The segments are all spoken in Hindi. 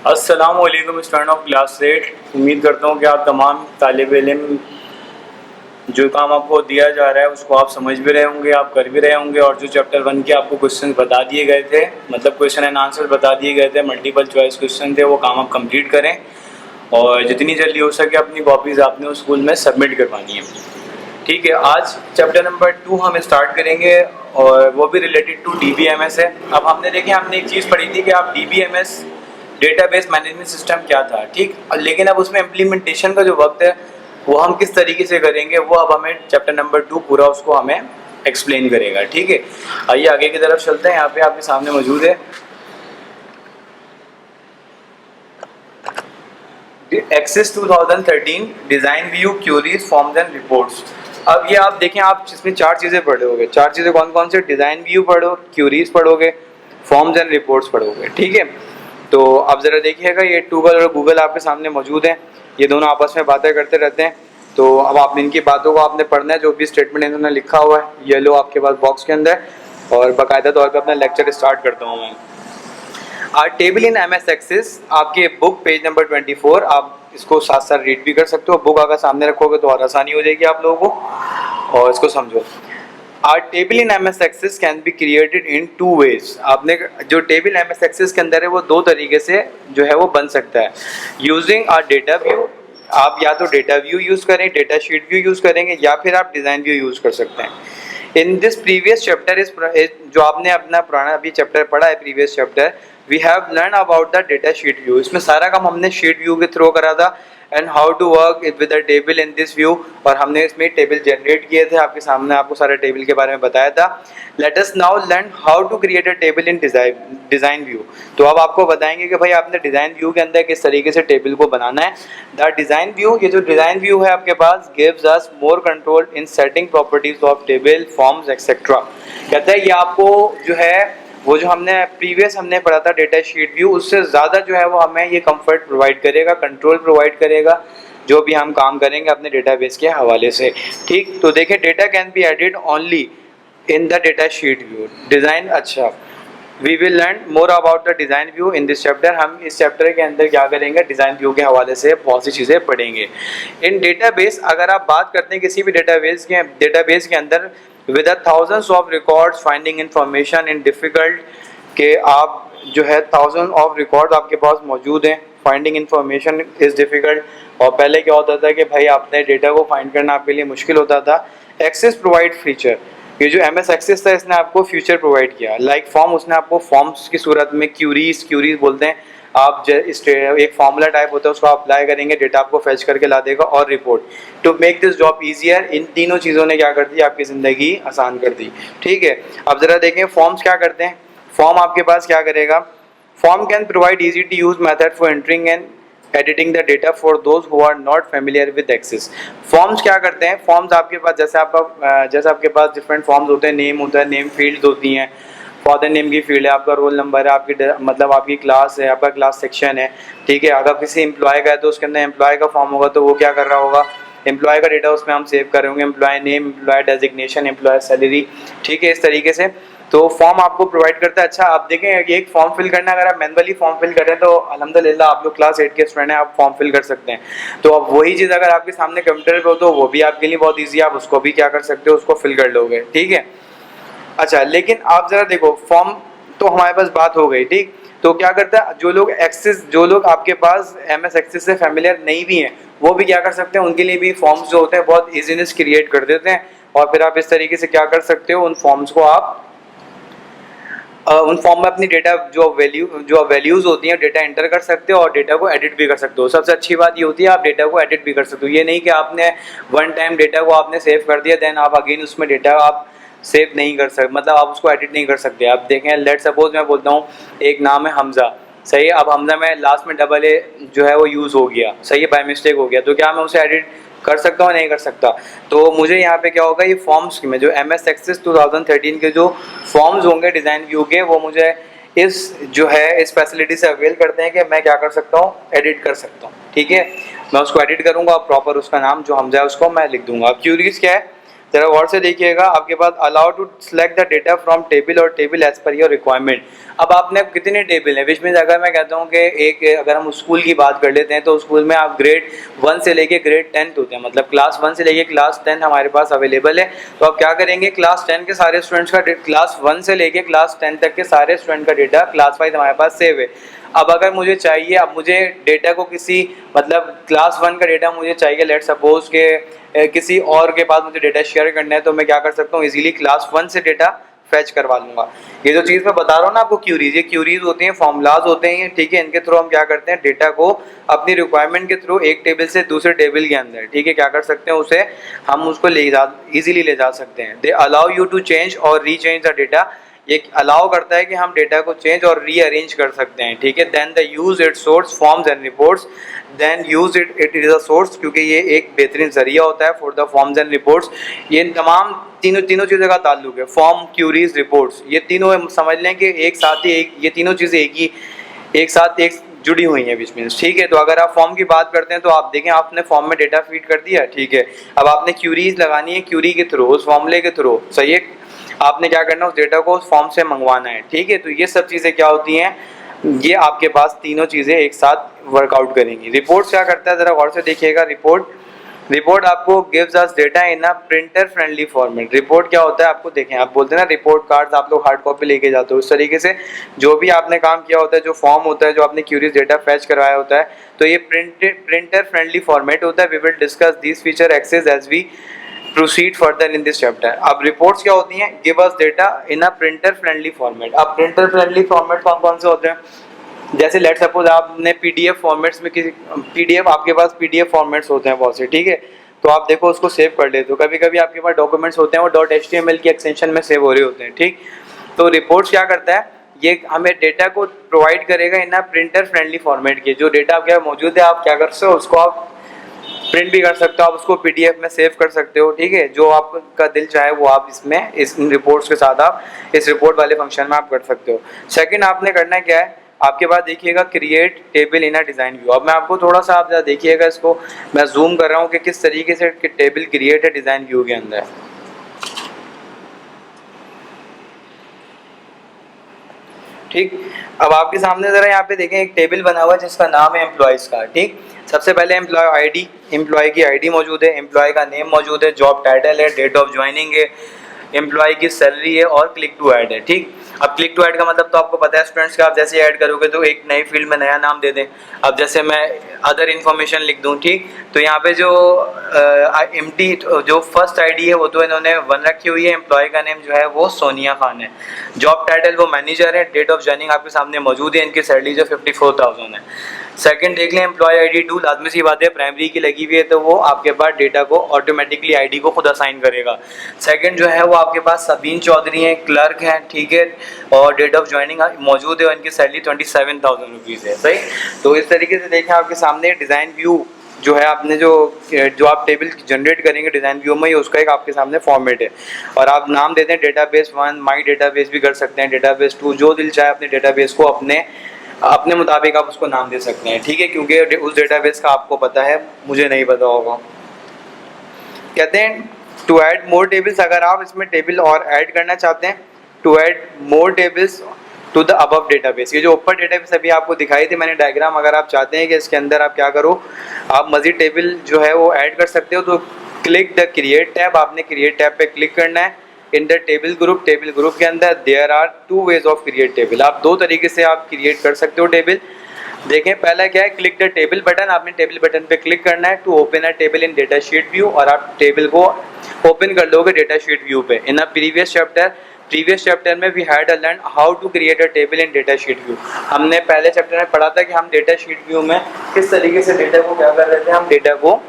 अस्सलामुअलैकुम स्टूडेंट ऑफ क्लास 8। उम्मीद करता हूँ कि आप तमाम तालिब इल्म जो काम आपको दिया जा रहा है उसको आप समझ भी रहे होंगे, आप कर भी रहे होंगे, और जो चैप्टर 1 के आपको क्वेश्चन बता दिए गए थे, मतलब क्वेश्चन एंड आंसर बता दिए गए थे, मल्टीपल चॉइस क्वेश्चन थे, वो काम आप कंप्लीट करें और जितनी जल्दी हो सके अपनी कॉपीज़ आपने उस स्कूल में सबमिट करवानी है। ठीक है, आज चैप्टर नंबर 2 हम स्टार्ट करेंगे और वो भी रिलेटेड टू DBMS है। अब हमने एक चीज़ पढ़ी थी कि आप DBMS डेटाबेस मैनेजमेंट सिस्टम क्या था, ठीक, लेकिन अब उसमें इम्प्लीमेंटेशन का जो वक्त है वो हम किस तरीके से करेंगे वो अब हमें चैप्टर नंबर 2 पूरा उसको हमें एक्सप्लेन करेगा। ठीक है, आइए आगे की तरफ चलते हैं। यहाँ पे आपके सामने मौजूद है Access 2013 design view queries forms and reports. अब ये आप देखें, आप इसमें चार चीज़ें पढ़ोगे। चार चीज़ें कौन कौन से? डिज़ाइन व्यू पढ़ो, क्यूरीज पढ़ोगे, फॉर्म्स एंड रिपोर्ट्स पढ़ोगे। ठीक है, तो अब ज़रा देखिएगा, ये गूगल और गूगल आपके सामने मौजूद हैं, ये दोनों आपस में बातें करते रहते हैं। तो अब आप इनकी बातों को आपने पढ़ना है, जो भी स्टेटमेंट इन्होंने लिखा हुआ है ये लो आपके पास बॉक्स के अंदर, और बाकायदा तौर पर अपना लेक्चर स्टार्ट करता हूँ मैं। Are table in MS Access, आपके बुक पेज नंबर 24, आप इसको साथ साथ रीड भी कर सकते हो। बुक अगर सामने रखोगे तो और आसानी हो जाएगी आप लोगों को, और इसको समझो। Are table in MS Access can be created in 2 ways. आपने जो टेबल MS एक्सेस के अंदर है वो दो तरीके से जो है वो बन सकता है। यूजिंग आर डेटा व्यू, आप या तो डेटा व्यू यूज़ करें, डेटा शीट व्यू यूज़ करेंगे, या फिर आप डिज़ाइन व्यू यूज़ कर सकते हैं। In this previous chapter is, जो आपने अपना पुराना अभी चैप्टर पढ़ा है previous chapter, we have learn about the data sheet view. इसमें सारा काम हमने शीट व्यू के थ्रू करा था, and how to work with the table in this view, और हमने इसमें टेबल जनरेट किए थे आपके सामने, आपको सारे टेबल के बारे में बताया था। Let us now learn how to create a table in design view. तो अब आपको बताएंगे कि भाई आपने डिज़ाइन व्यू के अंदर किस तरीके से टेबल को बनाना है। द डिज़ाइन व्यू, ये जो डिज़ाइन व्यू है आपके पास, gives us more control in setting properties of table, forms etcetera. कहता है ये आपको जो है वो जो हमने पढ़ा था डेटा शीट व्यू, उससे ज़्यादा जो है वो हमें ये कंफर्ट प्रोवाइड करेगा, कंट्रोल प्रोवाइड करेगा जो भी हम काम करेंगे अपने डेटाबेस के हवाले से। ठीक, तो देखिए, data can be added only in the data sheet view design. अच्छा, we will learn more about the design view in this chapter. हम इस चैप्टर के अंदर क्या करेंगे, डिज़ाइन व्यू के हवाले से बहुत सी चीज़ें पढ़ेंगे। इन डेटाबेस, अगर आप बात करते हैं किसी भी डेटाबेस के अंदर, with thousands of records finding information in difficult, के आप जो है थाउजेंड ऑफ रिकॉर्ड आपके पास मौजूद हैं, फाइंडिंग इंफॉर्मेशन इज़ डिफ़िकल्ट। और पहले क्या होता था कि भाई आपने डेटा को फाइंड करना आपके लिए मुश्किल होता था। एक्सेस प्रोवाइड फीचर, ये जो MS एक्सेस था इसने आपको फ्यूचर प्रोवाइड किया। लाइक फॉर्म, उसने आपको फॉर्म्स की सूरत में क्यूरीज बोलते हैं, आप एक फार्मूला टाइप होता है उसको अप्लाई करेंगे, डेटा आपको फैच करके ला देगा, और report. To make this job easier, इन तीनों चीज़ों ने क्या कर दी, आपकी ज़िंदगी आसान कर दी। ठीक है, अब ज़रा देखें फॉर्म्स क्या करते हैं। फॉर्म आपके पास क्या करेगा, form can provide easy to use method for entering and editing the data for those who are not familiar with Access. Forms क्या करते हैं, फॉर्म्स आपके पास जैसे आपके पास डिफरेंट फॉर्म्स होते हैं, नेम होता है, नेम फील्ड्स होती हैं, फादर नेम की फील्ड है, आपका रोल नंबर है, आपकी मतलब आपकी क्लास है, आपका क्लास सेक्शन है। ठीक है, अगर किसी एम्प्लॉय का है तो उसके अंदर एम्प्लॉय का फॉर्म होगा, तो वो क्या कर रहा होगा, एम्प्लॉय का डेटा उसमें हम सेव कर रहे होंगे, employee name, employee designation, employee salary. ठीक है, इस तरीके से तो फॉर्म आपको प्रोवाइड करता है। अच्छा, आप देखें एक फॉर्म फिल करना, अगर आप मैनुअली फॉर्म फिल करें तो अल्हम्दुलिल्लाह आप लोग क्लास 8 के स्टूडेंट हैं, आप फॉर्म फिल कर सकते हैं। तो अब वही चीज़ अगर आपके सामने कंप्यूटर पे हो तो वो भी आपके लिए बहुत ईजी है, आप उसको भी क्या कर सकते हो, उसको फिल कर लोगे। ठीक है, अच्छा, लेकिन आप ज़रा देखो, फॉर्म तो हमारे पास बात हो गई। ठीक, तो क्या करता है, जो लोग आपके पास MS एक्सेस से फेमिलियर नहीं भी हैं वो भी क्या कर सकते हैं, उनके लिए भी फॉर्म्स जो होते हैं बहुत ईजीनेस क्रिएट कर देते हैं। और फिर आप इस तरीके से क्या कर सकते हो, उन फॉर्म्स को आप उन फॉर्म में अपनी डेटा जो वैल्यूज़ होती हैं डेटा एंटर कर सकते हो, और डेटा को एडिट भी कर सकते हो। सबसे अच्छी बात ये होती है आप डेटा को एडिट भी कर सकते हो। ये नहीं कि आपने वन टाइम डेटा को आपने सेव कर दिया, देन आप अगेन उसमें डेटा आप सेव नहीं कर सकते, मतलब आप उसको एडिट नहीं कर सकते। आप देखें, लेट सपोज मैं बोलता हूँ एक नाम है हमज़ा, सही है, अब हमज़ा में लास्ट में डबल ए जो है वो यूज़ हो गया, सही है, बाय मिस्टेक हो गया, तो क्या मैं उसे एडिट कर सकता हूँ, नहीं कर सकता। तो मुझे यहाँ पे क्या होगा, ये फॉर्म्स में जो MS एक्सेस 2013 के जो फॉर्म्स होंगे डिज़ाइन व्यू के, वो मुझे इस फैसिलिटी से अवेल करते हैं कि मैं क्या कर सकता हूँ, एडिट कर सकता हूँ। ठीक है, मैं उसको एडिट करूँगा और प्रॉपर उसका नाम जो हमजा है उसको मैं लिख दूंगा। अब क्यूरीज क्या है, जरा गौर से देखिएगा, आपके पास allow to select the data from table और table as per your requirement. अब आपने कितने टेबल हैं, विच मीन्स अगर मैं कहता हूँ कि एक, अगर हम स्कूल की बात कर लेते हैं तो स्कूल में आप ग्रेड 1 से लेके ग्रेड 10 होते हैं, मतलब क्लास 1 से लेके क्लास 10 हमारे पास अवेलेबल है। तो आप क्या करेंगे, क्लास 10 के सारे स्टूडेंट्स का, क्लास 1 से लेके क्लास 10 तक के सारे स्टूडेंट का डेटा क्लास वाइज हमारे पास सेव है। अब अगर मुझे चाहिए, अब मुझे डेटा को किसी, मतलब क्लास 1 का डेटा मुझे चाहिए, लेट सपोज के किसी और के पास मुझे डेटा शेयर करना है, तो मैं क्या कर सकता हूँ, इजीली क्लास 1 से डेटा फैच करवा लूंगा। ये जो चीज़ मैं बता रहा हूँ ना आपको, क्यूरीज, ये क्यूरीज होती हैं, फॉर्मूलाज होते हैं, ठीक है। इनके थ्रू हम क्या करते हैं, डेटा को अपनी रिक्वायरमेंट के थ्रू एक टेबल से दूसरे टेबल के अंदर, ठीक है, क्या कर सकते हैं, उसे हम उसको इजीली ले जा सकते हैं। They allow you to change और रीचेंज द डेटा, ये अलाउ करता है कि हम डेटा को चेंज और रीअरेंज कर सकते हैं, ठीक है। Then the use it source forms and reports, then use it is a source, क्योंकि ये एक बेहतरीन जरिया होता है for the forms and reports. ये तमाम तीनों चीज़ों का ताल्लुक है, फॉर्म, क्यूरीज, रिपोर्ट्स, ये तीनों समझ लें कि एक साथ ही, ये तीनों चीज़ें एक साथ एक जुड़ी हुई हैं बीच में, ठीक है। तो अगर आप फॉर्म की बात करते हैं तो आप देखें, आपने फॉर्म में डेटा फीड कर दिया, ठीक है। अब आपने क्यूरीज लगानी है, क्यूरी के थ्रू, उस फॉर्मूले के थ्रू, सही है, आपने क्या करना है, उस डेटा को उस फॉर्म से मंगवाना है, ठीक है। तो ये सब चीज़ें क्या होती हैं, ये आपके पास तीनों चीज़ें एक साथ वर्कआउट करेंगी। रिपोर्ट क्या करता है, ज़रा गौर से देखिएगा। रिपोर्ट आपको gives us data in a printer friendly format. Report क्या होता है, आपको देखें, आप बोलते हैं ना रिपोर्ट कार्ड्स आप लोग हार्ड कॉपी लेके जाते हो, उस तरीके से जो भी आपने काम किया होता है, जो फॉर्म होता है, जो आपने क्यूरीज डेटा फैच करवाया होता है, तो ये प्रिंटर फ्रेंडली फॉर्मेट होता है। We will discuss this feature access as we proceed further in this chapter. अब रिपोर्ट्स क्या होती हैं, give us data in a printer friendly format. अब प्रिंटर फ्रेंडली फॉर्मेट कौन कौन से होते हैं, जैसे लेट सपोज आपने पीडीएफ फॉर्मेट्स में, किसी पीडीएफ, आपके पास पीडीएफ फॉर्मेट्स होते हैं बहुत से, ठीक है। तो आप देखो उसको सेव कर लेते हो, कभी कभी आपके पास डॉक्यूमेंट्स होते हैं वो .html की एक्सटेंशन में सेव हो रहे होते हैं, ठीक। तो रिपोर्ट्स क्या करता है, ये हमें डेटा को प्रोवाइड करेगा इन अ प्रिंटर फ्रेंडली फॉर्मेट के, जो डेटा आपके मौजूद है, आप क्या कर सकते हो, उसको आप प्रिंट भी कर सकते हो, आप उसको पीडीएफ में सेव कर सकते हो, ठीक है। जो आपका दिल चाहे वो आप इसमें, इस रिपोर्ट्स के साथ आप इस रिपोर्ट वाले फंक्शन में आप कर सकते हो। सेकंड आपने करना क्या है, आपके पास देखिएगा क्रिएट टेबल इन अ डिज़ाइन व्यू। अब मैं आपको थोड़ा सा, आप देखिएगा इसको, मैं जूम कर रहा हूँ कि किस तरीके से टेबल क्रिएट है डिज़ाइन व्यू के अंदर, ठीक। अब आपके सामने ज़रा यहाँ पे देखें, एक टेबल बना हुआ है जिसका नाम है एम्प्लॉयज़ का, ठीक। सबसे पहले एम्प्लॉय आईडी, एम्प्लॉय की आईडी मौजूद है, एम्प्लॉय का नेम मौजूद है, जॉब टाइटल है, डेट ऑफ ज्वाइनिंग है, एम्प्लॉय की सैलरी है और क्लिक टू ऐड है, ठीक। अब क्लिक टू ऐड का मतलब तो आपको पता है स्टूडेंट्स का, आप जैसे ऐड करोगे तो एक नई फील्ड में नया नाम दे दें। अब जैसे मैं अदर इन्फॉर्मेशन लिख दूं, ठीक। तो यहाँ पे जो एम्प्टी जो फर्स्ट आईडी है वो तो इन्होंने 1 रखी हुई है, एम्प्लॉय का नेम जो है वो सोनिया खान है, जॉब टाइटल वो मैनेजर है, डेट ऑफ ज्वाइनिंग आपके सामने मौजूद है, इनकी सैलरी जो 54,000 है। सेकंड देख लें, एम्प्लॉय आईडी 2, लाजमी सी बात है, प्राइमरी की लगी हुई है तो वो आपके पास डेटा को ऑटोमेटिकली आईडी को खुद असाइन करेगा। सेकंड जो है वो आपके पास सबीन चौधरी हैं, क्लर्क हैं, ठीक है, और डेट ऑफ ज्वाइनिंग मौजूद है और इनकी सैलरी 27,000 रुपीज़ है, सही। तो इस तरीके से देखें आपके सामने डिज़ाइन व्यू जो है, आपने जो आप टेबल जनरेट करेंगे डिज़ाइन व्यू में, उसका एक आपके सामने फॉर्मेट है, और आप नाम देते हैं डेटाबेस 1, माई डेटाबेस भी कर सकते हैं, डेटाबेस 2, जो दिल चाहे अपने डेटाबेस को अपने मुताबिक आप उसको नाम दे सकते हैं, ठीक है, क्योंकि उस डेटाबेस का आपको पता है, मुझे नहीं पता होगा। कहते हैं टू ऐड मोर टेबल्स, अगर आप इसमें टेबल और ऐड करना चाहते हैं, to add more tables to the above database, ये जो ऊपर डेटाबेस अभी आपको दिखाई थी मैंने डायग्राम, अगर आप चाहते हैं कि इसके अंदर आप क्या करो, आप मजीद टेबल जो है वो ऐड कर सकते हो, तो क्लिक द क्रिएट टैब, आपने क्रिएट टैब पे क्लिक करना है। इन द टेबल ग्रुप के अंदर there are 2 ways of create table, आप 2 तरीके से आप क्रिएट कर सकते हो टेबल। देखें पहला क्या है, क्लिक द टेबल बटन, आपने टेबल बटन पे क्लिक करना है to open a table in data sheet view, और आप टेबल को ओपन कर लोगे डेटा शीट व्यू पे। इन अ प्रीवियस चैप्टर में we had learn how to create a table in data sheet view. हमने पहले चैप्टर में पढ़ा था कि हम डेटा शीट व्यू में किस तरीके से डेटा को क्या कर रहे थे, हम डेटा को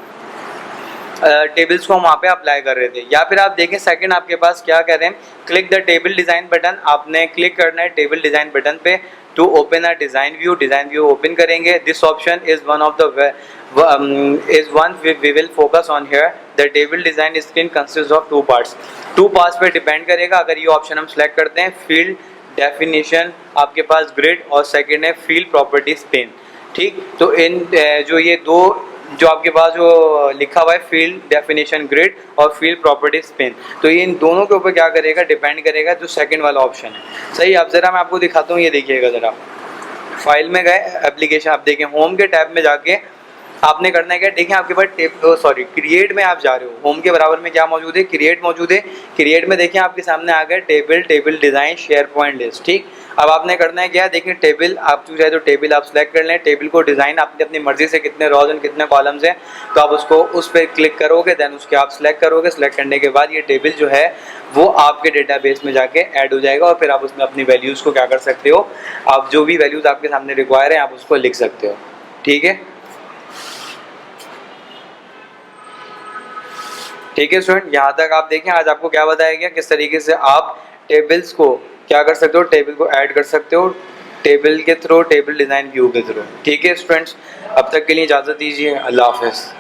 टेबल्स को हम वहाँ पे अप्लाई कर रहे थे। या फिर आप देखें सेकंड आपके पास क्या कह रहे हैं, click the table design button, आपने क्लिक करना है टेबल डिज़ाइन बटन पे to open a design view open करेंगे। This option is one of the we will focus on here. The table design screen consist of 2 parts पे डिपेंड करेगा। अगर ये ऑप्शन हम सेलेक्ट करते हैं, फील्ड डेफिनेशन, आपके पास ग्रिड, और सेकेंड है फील्ड प्रॉपर्टीज पेन, ठीक। तो इन जो ये 2 जो आपके पास जो लिखा हुआ है फील्ड डेफिनेशन ग्रिड और फील्ड प्रॉपर्टीज पेन, तो ये इन दोनों के ऊपर क्या करेगा, डिपेंड करेगा जो सेकंड वाला ऑप्शन है। सही, अब जरा मैं आपको दिखाता हूँ, ये देखिएगा जरा, फाइल में गए, एप्लीकेशन, आप देखें होम के टैब में जाके आपने करना है क्या, देखिए आपके पास क्रिएट में आप जा रहे हो, होम के बराबर में क्या मौजूद है, क्रिएट मौजूद है। क्रिएट में देखिए आपके सामने आ गया table design share point list. ठीक, अब आपने करना है क्या, देखिए टेबल आप चाहे तो टेबल आप सेलेक्ट कर लें, टेबल को डिजाइन आपने अपनी मर्जी से कितने रॉज एंड कितने कॉलम्स हैं, तो आप उसको उस पर क्लिक करोगे, देन उसके आप सिलेक्ट करोगे, सिलेक्ट करने के बाद ये टेबल जो है वो आपके डेटाबेस में जाके ऐड हो जाएगा, और फिर आप उसमें अपनी वैल्यूज़ को क्या कर सकते हो, आप जो भी वैल्यूज़ आपके सामने रिक्वायर है आप उसको लिख सकते हो। ठीक है, ठीक है स्टूडेंट, यहाँ तक आप देखें, आज आपको क्या बताया गया, किस तरीके से आप टेबल्स को क्या कर सकते हो, टेबल को ऐड कर सकते हो टेबल के थ्रू, टेबल डिज़ाइन व्यू के थ्रू। ठीक है स्टूडेंट्स, अब तक के लिए इजाज़त दीजिए, अल्लाह हाफ़िज़।